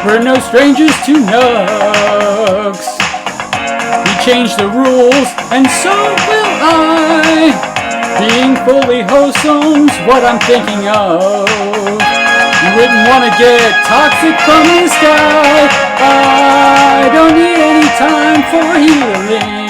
We're no strangers to nugs. We changed the rules, and so will I. Being fully wholesome's what I'm thinking of. You wouldn't want to get toxic from the sky. I don't need any time for healing.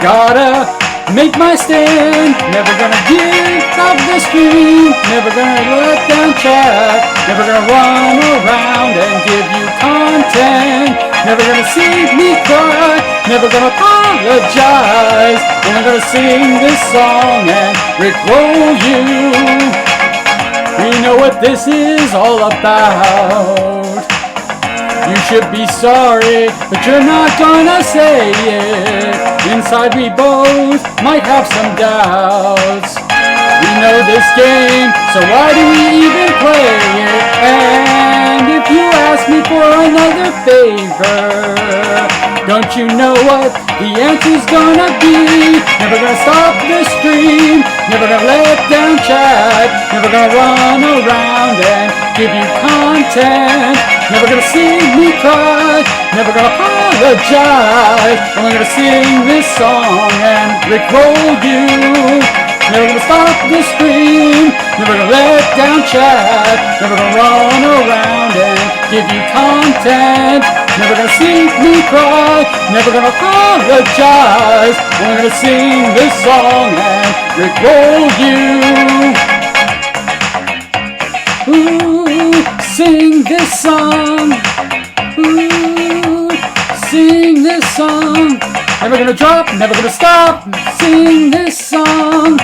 Gotta make my stand. Never gonna give up the stream. Never gonna let down chat. Never gonna run around and give you content. Never gonna see me cry. Never gonna apologize. Only gonna sing this song and rickroll you. We know what this is all about. You should be sorry, but you're not gonna say it. Inside we both might have some doubts. We know this game, so why do we even play it? And if you ask me for another favor, don't you know what the answer's gonna be? Never gonna stop the stream, never gonna let down chat, never gonna run around and give you content, never gonna see me cry, never gonna apologize, only gonna sing this song and rickroll you. Never gonna stop the stream, never gonna let down chat, never gonna run around and give you content, never gonna see me cry, never gonna apologize, only gonna sing this song and rickroll you. Ooh, sing this song. Ooh, sing this song. Never gonna drop, never gonna stop. Sing this song.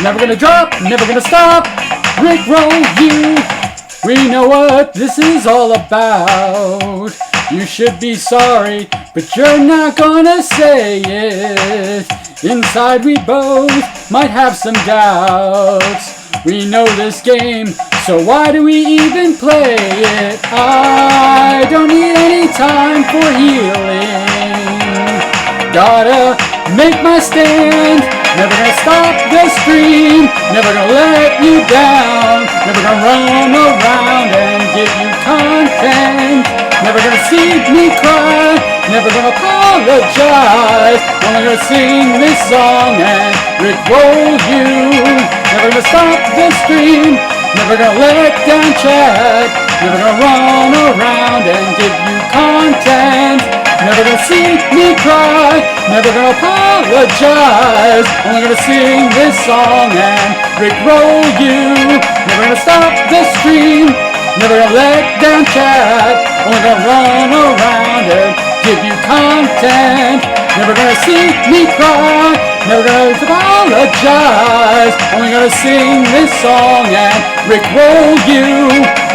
Never gonna drop, never gonna stop. Rickroll you. We know what this is all about. You should be sorry, but you're not gonna say it. Inside we both might have some doubts. We know this game, so why do we even play it? I don't need any time for healing. Gotta make my stand. Never gonna stop the stream. Never gonna let you down. Never gonna run around and give you content. Never gonna see me cry. Never gonna apologize. Only gonna sing this song and rickroll you. Never gonna stop the stream. Never gonna let down chat. Never gonna run around and give you content. Never gonna see me cry. Never gonna apologize. Only gonna sing this song and rickroll you. Never gonna stop the stream. Never gonna let down chat. Only gonna run around and give you content. Never gonna see me cry. Never gonna apologize. Only gonna sing this song and rickroll you.